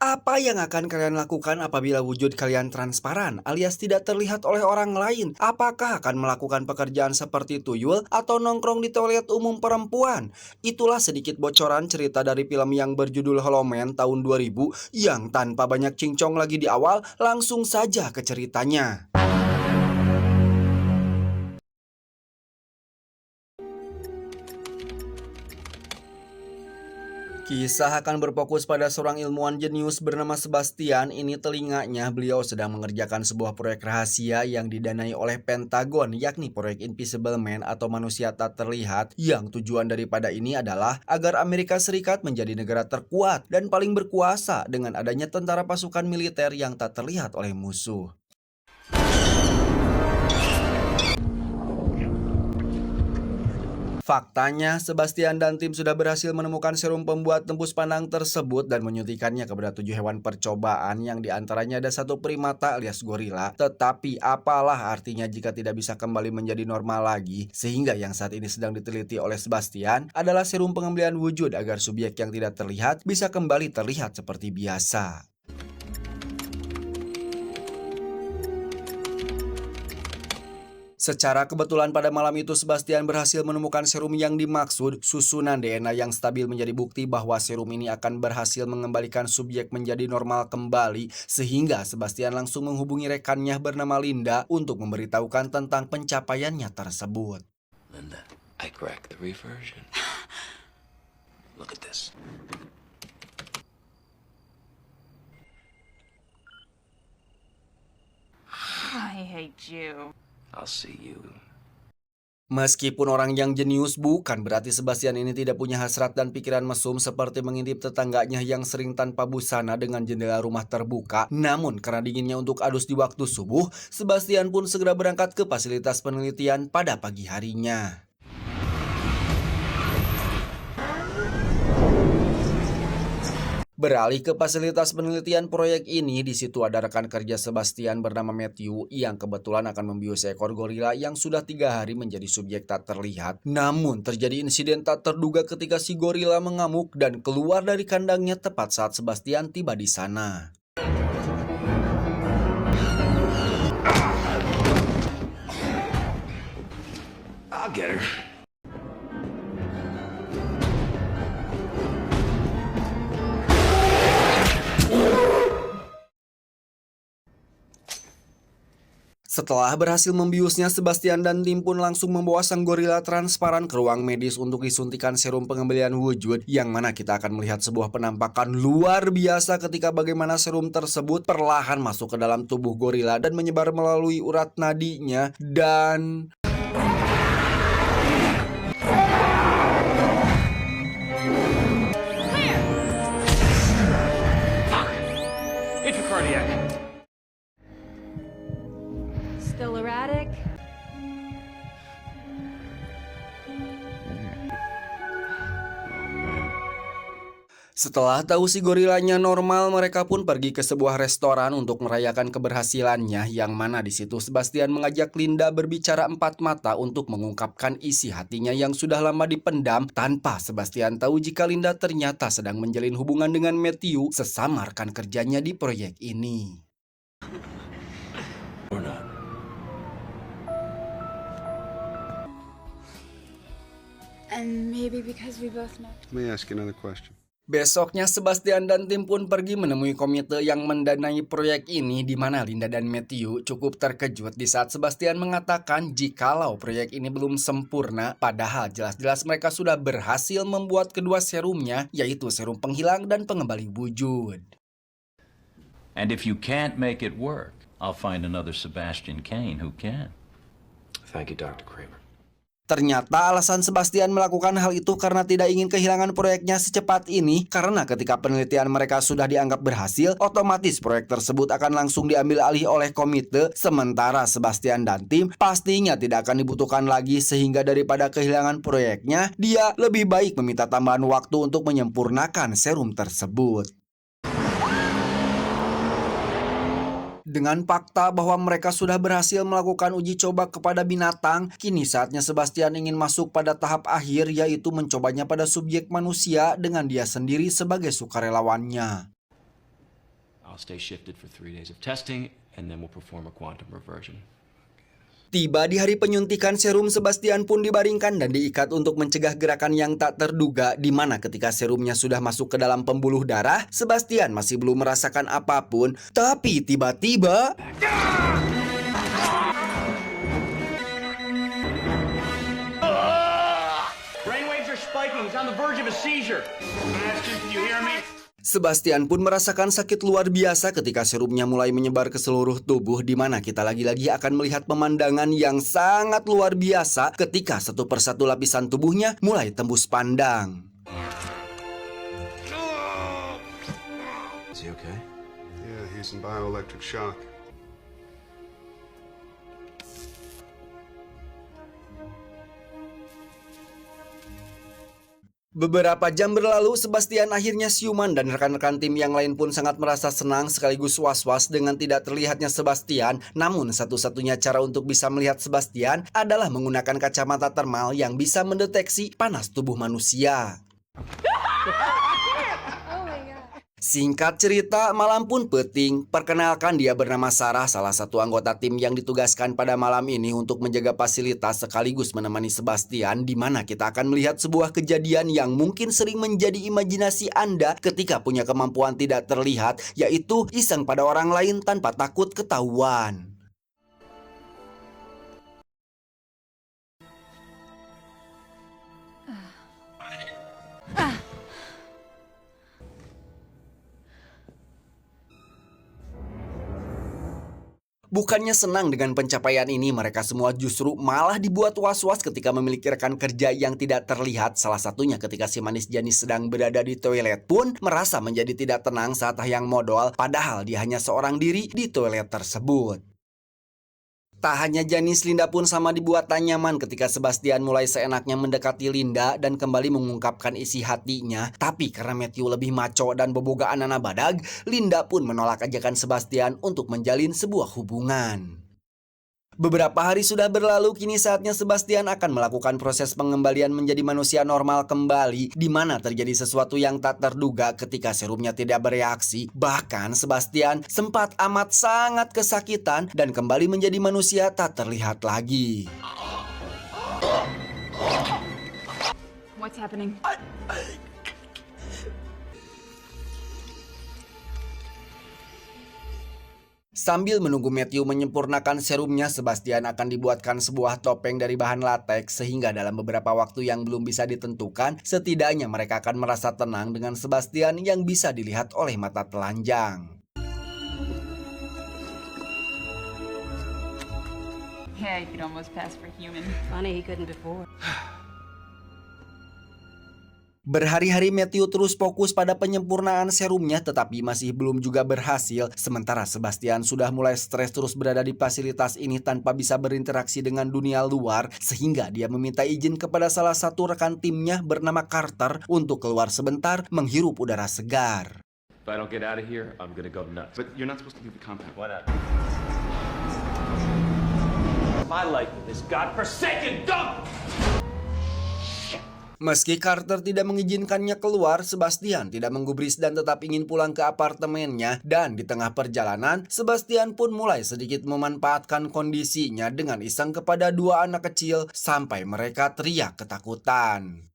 Apa yang akan kalian lakukan apabila wujud kalian transparan alias tidak terlihat oleh orang lain? Apakah akan melakukan pekerjaan seperti tuyul atau nongkrong di toilet umum perempuan? Itulah sedikit bocoran cerita dari film yang berjudul Hollow Man tahun 2000 yang tanpa banyak cincong lagi di awal, langsung saja ke ceritanya. Kisah akan berfokus pada seorang ilmuwan jenius bernama Sebastian. Ini telinganya beliau sedang mengerjakan sebuah proyek rahasia yang didanai oleh Pentagon, yakni proyek Invisible Man atau manusia tak terlihat, yang tujuan daripada ini adalah agar Amerika Serikat menjadi negara terkuat dan paling berkuasa dengan adanya tentara pasukan militer yang tak terlihat oleh musuh. Faktanya, Sebastian dan tim sudah berhasil menemukan serum pembuat tembus pandang tersebut dan menyuntikannya kepada 7 hewan percobaan yang diantaranya ada satu primata alias gorila. Tetapi apalah artinya jika tidak bisa kembali menjadi normal lagi? Sehingga yang saat ini sedang diteliti oleh Sebastian adalah serum pengembalian wujud agar subjek yang tidak terlihat bisa kembali terlihat seperti biasa. Secara kebetulan pada malam itu Sebastian berhasil menemukan serum yang dimaksud. Susunan DNA yang stabil menjadi bukti bahwa serum ini akan berhasil mengembalikan subjek menjadi normal kembali, sehingga Sebastian langsung menghubungi rekannya bernama Linda untuk memberitahukan tentang pencapaiannya tersebut. Linda, I cracked the reversion. Look at this. I hate you. I'll see you. Meskipun orang yang jenius, bukan berarti Sebastian ini tidak punya hasrat dan pikiran mesum seperti mengintip tetangganya yang sering tanpa busana dengan jendela rumah terbuka. Namun karena dinginnya untuk adus di waktu subuh, Sebastian pun segera berangkat ke fasilitas penelitian pada pagi harinya. Beralih ke fasilitas penelitian proyek ini, di situ ada rekan kerja Sebastian bernama Matthew yang kebetulan akan membius seekor gorila yang sudah 3 hari menjadi subjek tak terlihat. Namun terjadi insiden tak terduga ketika si gorila mengamuk dan keluar dari kandangnya tepat saat Sebastian tiba di sana. I'll get her. Setelah berhasil membiusnya, Sebastian dan tim pun langsung membawa sang gorila transparan ke ruang medis untuk disuntikan serum pengembalian wujud, yang mana kita akan melihat sebuah penampakan luar biasa ketika bagaimana serum tersebut perlahan masuk ke dalam tubuh gorila dan menyebar melalui urat nadinya dan... Intracardiac. Still erratic? Setelah tahu si gorilanya normal, mereka pun pergi ke sebuah restoran untuk merayakan keberhasilannya, yang mana di situ Sebastian mengajak Linda berbicara empat mata untuk mengungkapkan isi hatinya yang sudah lama dipendam, tanpa Sebastian tahu jika Linda ternyata sedang menjalin hubungan dengan Matthew, sesama rekan kerjanya di proyek ini. Or not. And maybe because we both know. Let me ask you another question. Besoknya Sebastian dan tim pun pergi menemui komite yang mendanai proyek ini, di mana Linda dan Matthew cukup terkejut di saat Sebastian mengatakan jikalau proyek ini belum sempurna, padahal jelas-jelas mereka sudah berhasil membuat kedua serumnya, yaitu serum penghilang dan pengembali wujud. And if you can't make it work, I'll find another Sebastian Kane who can. Thank you, Dr. Kramer. Ternyata alasan Sebastian melakukan hal itu karena tidak ingin kehilangan proyeknya secepat ini, karena ketika penelitian mereka sudah dianggap berhasil, otomatis proyek tersebut akan langsung diambil alih oleh komite, sementara Sebastian dan tim pastinya tidak akan dibutuhkan lagi, sehingga daripada kehilangan proyeknya, dia lebih baik meminta tambahan waktu untuk menyempurnakan serum tersebut. Dengan fakta bahwa mereka sudah berhasil melakukan uji coba kepada binatang, kini saatnya Sebastian ingin masuk pada tahap akhir, yaitu mencobanya pada subjek manusia dengan dia sendiri sebagai sukarelawannya. I'll stay shifted for 3 days of testing, and then we'll perform a quantum reversion. Tiba di hari penyuntikan, serum Sebastian pun dibaringkan dan diikat untuk mencegah gerakan yang tak terduga, di mana ketika serumnya sudah masuk ke dalam pembuluh darah, Sebastian masih belum merasakan apapun, tapi tiba-tiba Brainwaves are spiking. He's on the verge of a seizure. Sebastian, can you hear me? Sebastian pun merasakan sakit luar biasa ketika serumnya mulai menyebar ke seluruh tubuh, di mana kita lagi-lagi akan melihat pemandangan yang sangat luar biasa ketika satu persatu lapisan tubuhnya mulai tembus pandang. Is he okay? Yeah, he's in bioelectric shock. Beberapa jam berlalu, Sebastian akhirnya siuman dan rekan-rekan tim yang lain pun sangat merasa senang sekaligus was-was dengan tidak terlihatnya Sebastian. Namun satu-satunya cara untuk bisa melihat Sebastian adalah menggunakan kacamata termal yang bisa mendeteksi panas tubuh manusia. Singkat cerita, malam pun peting. Perkenalkan, dia bernama Sarah, salah satu anggota tim yang ditugaskan pada malam ini untuk menjaga fasilitas sekaligus menemani Sebastian, di mana kita akan melihat sebuah kejadian yang mungkin sering menjadi imajinasi Anda ketika punya kemampuan tidak terlihat, yaitu iseng pada orang lain tanpa takut ketahuan. Bukannya senang dengan pencapaian ini, mereka semua justru malah dibuat was-was ketika memiliki rekan kerja yang tidak terlihat. Salah satunya ketika si manis Janis sedang berada di toilet pun merasa menjadi tidak tenang saat Hyang modal, padahal dia hanya seorang diri di toilet tersebut. Tak hanya Janis, Linda pun sama dibuat tak nyaman ketika Sebastian mulai seenaknya mendekati Linda dan kembali mengungkapkan isi hatinya. Tapi karena Matthew lebih maco dan bobogaan anak badag, Linda pun menolak ajakan Sebastian untuk menjalin sebuah hubungan. Beberapa hari sudah berlalu, kini saatnya Sebastian akan melakukan proses pengembalian menjadi manusia normal kembali, di mana terjadi sesuatu yang tak terduga ketika serumnya tidak bereaksi. Bahkan Sebastian sempat amat sangat kesakitan dan kembali menjadi manusia tak terlihat lagi. What's happening? Sambil menunggu Matthew menyempurnakan serumnya, Sebastian akan dibuatkan sebuah topeng dari bahan latex sehingga dalam beberapa waktu yang belum bisa ditentukan, setidaknya mereka akan merasa tenang dengan Sebastian yang bisa dilihat oleh mata telanjang. Yeah, you could almost pass for human. Funny he couldn't before. Berhari-hari Matthew terus fokus pada penyempurnaan serumnya, tetapi masih belum juga berhasil. Sementara Sebastian sudah mulai stres terus berada di fasilitas ini tanpa bisa berinteraksi dengan dunia luar, sehingga dia meminta izin kepada salah satu rekan timnya bernama Carter untuk keluar sebentar menghirup udara segar. If I don't get out of here, I'm gonna go nuts. But you're not supposed to leave the compound. Why not? My life in this godforsaken dump! Meski Carter tidak mengizinkannya keluar, Sebastian tidak menggubris dan tetap ingin pulang ke apartemennya. Dan di tengah perjalanan, Sebastian pun mulai sedikit memanfaatkan kondisinya dengan iseng kepada dua anak kecil sampai mereka teriak ketakutan.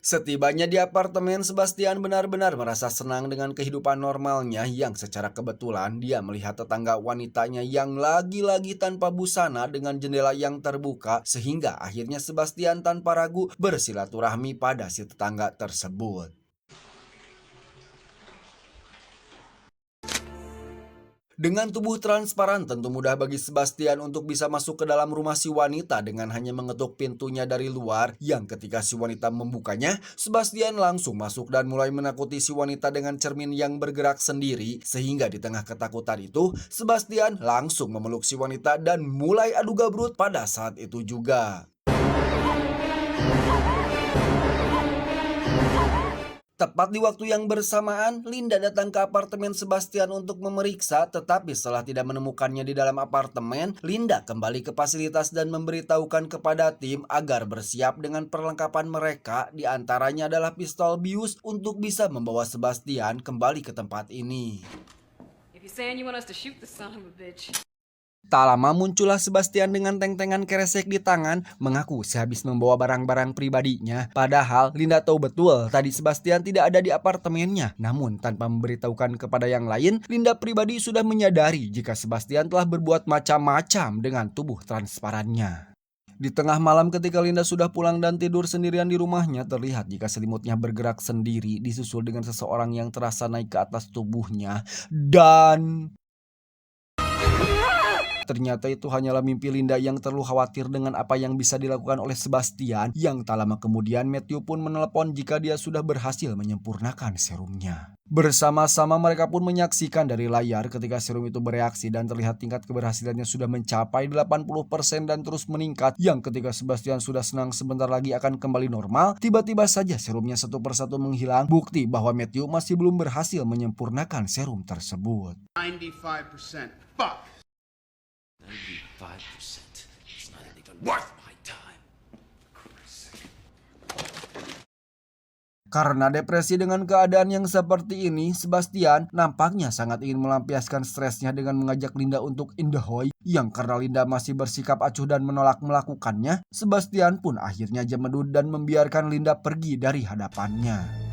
Setibanya di apartemen, Sebastian benar-benar merasa senang dengan kehidupan normalnya yang secara kebetulan dia melihat tetangga wanitanya yang lagi-lagi tanpa busana dengan jendela yang terbuka, sehingga akhirnya Sebastian tanpa ragu bersilaturahmi pada si tetangga tersebut. Dengan tubuh transparan, tentu mudah bagi Sebastian untuk bisa masuk ke dalam rumah si wanita dengan hanya mengetuk pintunya dari luar, yang ketika si wanita membukanya, Sebastian langsung masuk dan mulai menakuti si wanita dengan cermin yang bergerak sendiri, sehingga di tengah ketakutan itu, Sebastian langsung memeluk si wanita dan mulai adu gabrut pada saat itu juga. Tepat di waktu yang bersamaan, Linda datang ke apartemen Sebastian untuk memeriksa, tetapi setelah tidak menemukannya di dalam apartemen, Linda kembali ke fasilitas dan memberitahukan kepada tim agar bersiap dengan perlengkapan mereka, di antaranya adalah pistol bius untuk bisa membawa Sebastian kembali ke tempat ini. If you're saying you want us to shoot the son of a bitch. Tak lama muncullah Sebastian dengan teng-tengan kresek di tangan, mengaku sehabis membawa barang-barang pribadinya. Padahal Linda tahu betul tadi Sebastian tidak ada di apartemennya. Namun tanpa memberitahukan kepada yang lain, Linda pribadi sudah menyadari jika Sebastian telah berbuat macam-macam dengan tubuh transparannya. Di tengah malam ketika Linda sudah pulang dan tidur sendirian di rumahnya, terlihat jika selimutnya bergerak sendiri disusul dengan seseorang yang terasa naik ke atas tubuhnya. Dan ternyata itu hanyalah mimpi Linda yang terlalu khawatir dengan apa yang bisa dilakukan oleh Sebastian. Yang tak lama kemudian Matthew pun menelepon jika dia sudah berhasil menyempurnakan serumnya. Bersama-sama mereka pun menyaksikan dari layar ketika serum itu bereaksi dan terlihat tingkat keberhasilannya sudah mencapai 80% dan terus meningkat. Yang ketika Sebastian sudah senang sebentar lagi akan kembali normal, tiba-tiba saja serumnya satu persatu menghilang, bukti bahwa Matthew masih belum berhasil menyempurnakan serum tersebut. 95%. Fuck! 95%. It's not even worth my time. Karena depresi dengan keadaan yang seperti ini, Sebastian nampaknya sangat ingin melampiaskan stresnya dengan mengajak Linda untuk in the hoy. Yang karena Linda masih bersikap acuh dan menolak melakukannya, Sebastian pun akhirnya jemedut dan membiarkan Linda pergi dari hadapannya.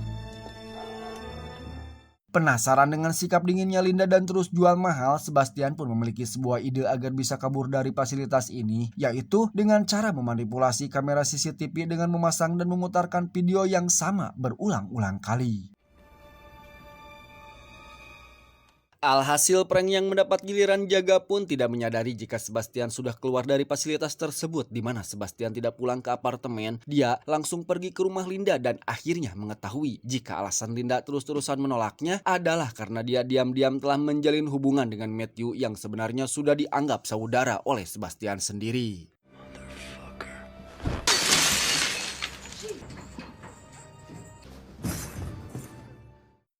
Penasaran dengan sikap dinginnya Linda dan terus jual mahal, Sebastian pun memiliki sebuah ide agar bisa kabur dari fasilitas ini, yaitu dengan cara memanipulasi kamera CCTV dengan memasang dan memutarkan video yang sama berulang-ulang kali. Alhasil prank yang mendapat giliran jaga pun tidak menyadari jika Sebastian sudah keluar dari fasilitas tersebut, di mana Sebastian tidak pulang ke apartemen. Dia langsung pergi ke rumah Linda dan akhirnya mengetahui jika alasan Linda terus-terusan menolaknya adalah karena dia diam-diam telah menjalin hubungan dengan Matthew yang sebenarnya sudah dianggap saudara oleh Sebastian sendiri.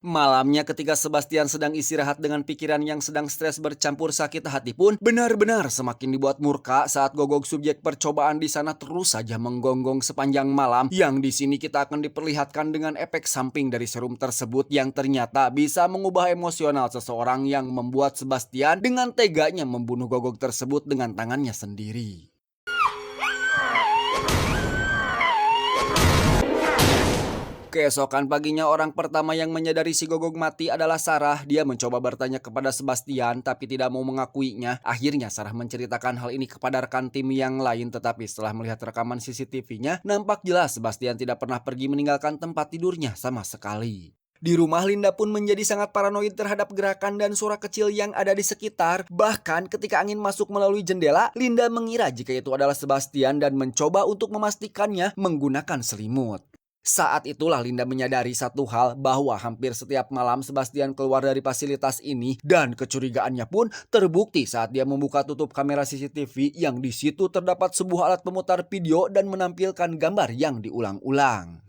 Malamnya ketika Sebastian sedang istirahat dengan pikiran yang sedang stres bercampur sakit hati pun benar-benar semakin dibuat murka saat gogok subjek percobaan di sana terus saja menggonggong sepanjang malam. Yang di sini kita akan diperlihatkan dengan efek samping dari serum tersebut yang ternyata bisa mengubah emosional seseorang yang membuat Sebastian dengan teganya membunuh gogok tersebut dengan tangannya sendiri. Keesokan paginya orang pertama yang menyadari si gogok mati adalah Sarah. Dia mencoba bertanya kepada Sebastian tapi tidak mau mengakuinya. Akhirnya Sarah menceritakan hal ini kepada rekan tim yang lain, tetapi setelah melihat rekaman CCTV-nya, nampak jelas Sebastian tidak pernah pergi meninggalkan tempat tidurnya sama sekali. Di rumah, Linda pun menjadi sangat paranoid terhadap gerakan dan suara kecil yang ada di sekitar. Bahkan ketika angin masuk melalui jendela, Linda mengira jika itu adalah Sebastian dan mencoba untuk memastikannya menggunakan selimut. Saat itulah Linda menyadari satu hal, bahwa hampir setiap malam Sebastian keluar dari fasilitas ini dan kecurigaannya pun terbukti saat dia membuka tutup kamera CCTV yang di situ terdapat sebuah alat pemutar video dan menampilkan gambar yang diulang-ulang.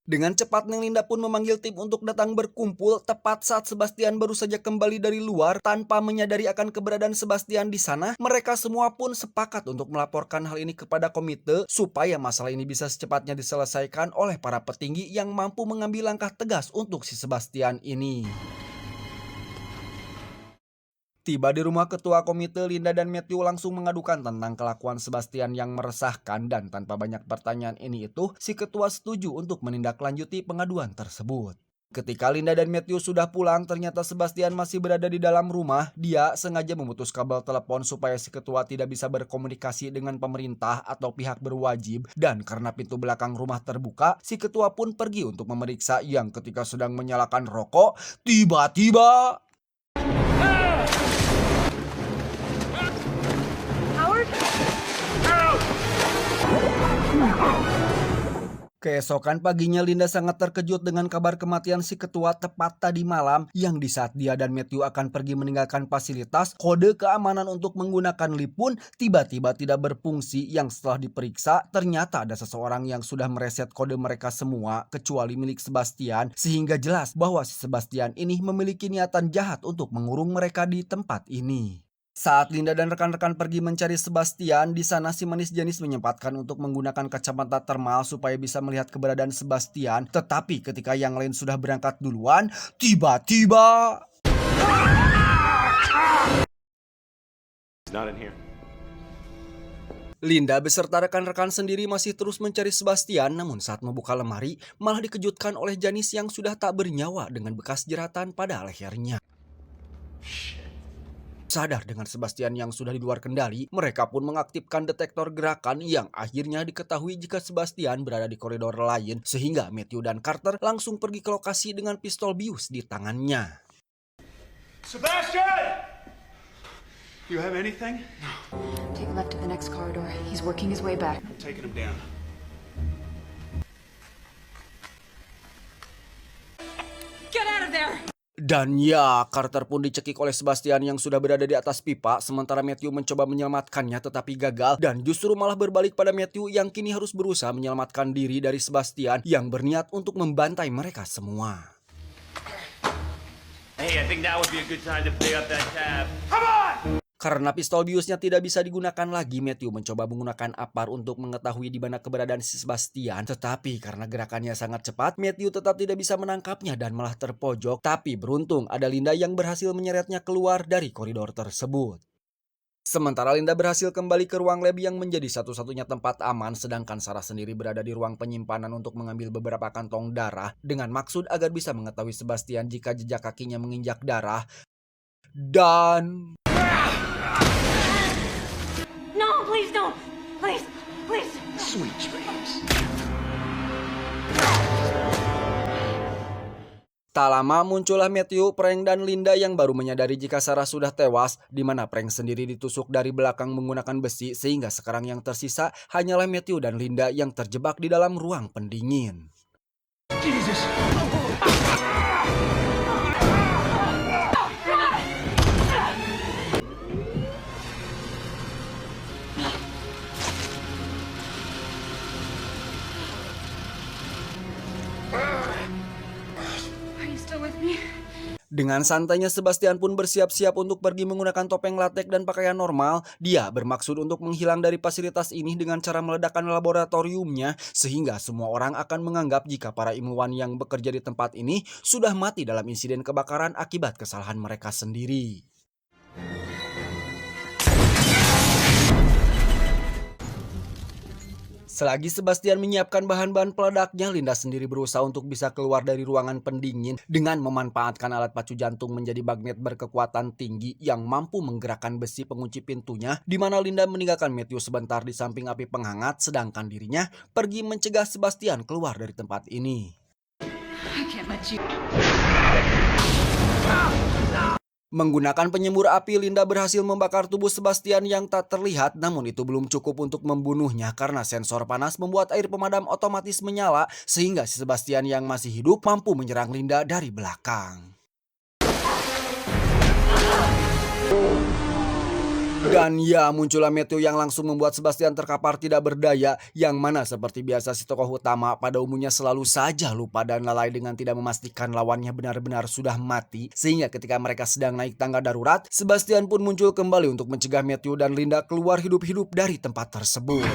Dengan cepat Linda pun memanggil tim untuk datang berkumpul tepat saat Sebastian baru saja kembali dari luar. Tanpa menyadari akan keberadaan Sebastian di sana, mereka semua pun sepakat untuk melaporkan hal ini kepada komite supaya masalah ini bisa secepatnya diselesaikan oleh para petinggi yang mampu mengambil langkah tegas untuk si Sebastian ini. Tiba di rumah ketua komite, Linda dan Matthew langsung mengadukan tentang kelakuan Sebastian yang meresahkan, dan tanpa banyak pertanyaan ini itu, si ketua setuju untuk menindaklanjuti pengaduan tersebut. Ketika Linda dan Matthew sudah pulang, ternyata Sebastian masih berada di dalam rumah. Dia sengaja memutus kabel telepon supaya si ketua tidak bisa berkomunikasi dengan pemerintah atau pihak berwajib, dan karena pintu belakang rumah terbuka, si ketua pun pergi untuk memeriksa. Yang ketika sedang menyalakan rokok, tiba-tiba Keesokan paginya Linda sangat terkejut dengan kabar kematian si ketua tepat tadi malam, yang di saat dia dan Matthew akan pergi meninggalkan fasilitas, kode keamanan untuk menggunakan lift pun tiba-tiba tidak berfungsi, yang setelah diperiksa ternyata ada seseorang yang sudah mereset kode mereka semua kecuali milik Sebastian, sehingga jelas bahwa si Sebastian ini memiliki niatan jahat untuk mengurung mereka di tempat ini. Saat Linda dan rekan-rekan pergi mencari Sebastian, di sana si manis Janice menyempatkan untuk menggunakan kacamata termal supaya bisa melihat keberadaan Sebastian. Tetapi ketika yang lain sudah berangkat duluan, tiba-tiba Not in here. Linda beserta rekan-rekan sendiri masih terus mencari Sebastian, namun saat membuka lemari malah dikejutkan oleh Janice yang sudah tak bernyawa dengan bekas jeratan pada lehernya. Sadar dengan Sebastian yang sudah di luar kendali, mereka pun mengaktifkan detektor gerakan yang akhirnya diketahui jika Sebastian berada di koridor lain, sehingga Matthew dan Carter langsung pergi ke lokasi dengan pistol bius di tangannya. Sebastian! You have anything? Take a left to the next corridor. He's working his way back. I'm taking him down. Get out of there! Dan ya, Carter pun dicekik oleh Sebastian yang sudah berada di atas pipa, sementara Matthew mencoba menyelamatkannya tetapi gagal, dan justru malah berbalik pada Matthew yang kini harus berusaha menyelamatkan diri dari Sebastian yang berniat untuk membantai mereka semua. Hey, I think that would be a good time to pay up that tab. Come on! Karena pistol biusnya tidak bisa digunakan lagi, Matthew mencoba menggunakan APAR untuk mengetahui di mana keberadaan si Sebastian. Tetapi karena gerakannya sangat cepat, Matthew tetap tidak bisa menangkapnya dan malah terpojok. Tapi beruntung ada Linda yang berhasil menyeretnya keluar dari koridor tersebut. Sementara Linda berhasil kembali ke ruang lab yang menjadi satu-satunya tempat aman, sedangkan Sarah sendiri berada di ruang penyimpanan untuk mengambil beberapa kantong darah dengan maksud agar bisa mengetahui Sebastian jika jejak kakinya menginjak darah. Dan No, please don't! Please, please! Sweet dreams. tak lama muncullah Matthew, Frank, dan Linda yang baru menyadari jika Sarah sudah tewas, di mana Frank sendiri ditusuk dari belakang menggunakan besi, sehingga sekarang yang tersisa hanyalah Matthew dan Linda yang terjebak di dalam ruang pendingin. Jesus! Are you still with me? Dengan santainya Sebastian pun bersiap-siap untuk pergi menggunakan topeng latek dan pakaian normal. Dia bermaksud untuk menghilang dari fasilitas ini dengan cara meledakkan laboratoriumnya, sehingga semua orang akan menganggap jika para ilmuwan yang bekerja di tempat ini sudah mati dalam insiden kebakaran akibat kesalahan mereka sendiri. Selagi Sebastian menyiapkan bahan-bahan peledaknya, Linda sendiri berusaha untuk bisa keluar dari ruangan pendingin dengan memanfaatkan alat pacu jantung menjadi magnet berkekuatan tinggi yang mampu menggerakkan besi pengunci pintunya, di mana Linda meninggalkan Matthew sebentar di samping api penghangat, sedangkan dirinya pergi mencegah Sebastian keluar dari tempat ini. I can't let you. Menggunakan penyembur api, Linda berhasil membakar tubuh Sebastian yang tak terlihat, namun itu belum cukup untuk membunuhnya karena sensor panas membuat air pemadam otomatis menyala, sehingga si Sebastian yang masih hidup mampu menyerang Linda dari belakang. Dan ya, muncullah Matthew yang langsung membuat Sebastian terkapar tidak berdaya, yang mana seperti biasa si tokoh utama pada umumnya selalu saja lupa dan lalai dengan tidak memastikan lawannya benar-benar sudah mati, sehingga ketika mereka sedang naik tangga darurat, Sebastian pun muncul kembali untuk mencegah Matthew dan Linda keluar hidup-hidup dari tempat tersebut.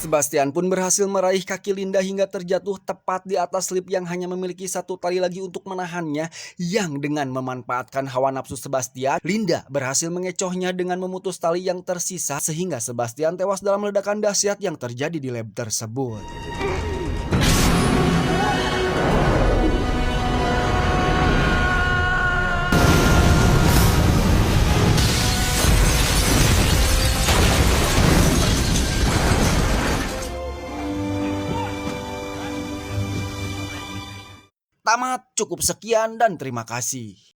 Sebastian pun berhasil meraih kaki Linda hingga terjatuh tepat di atas lift yang hanya memiliki satu tali lagi untuk menahannya, yang dengan memanfaatkan hawa nafsu Sebastian, Linda berhasil mengecohnya dengan memutus tali yang tersisa, sehingga Sebastian tewas dalam ledakan dahsyat yang terjadi di lab tersebut. Tamat, cukup sekian dan terima kasih.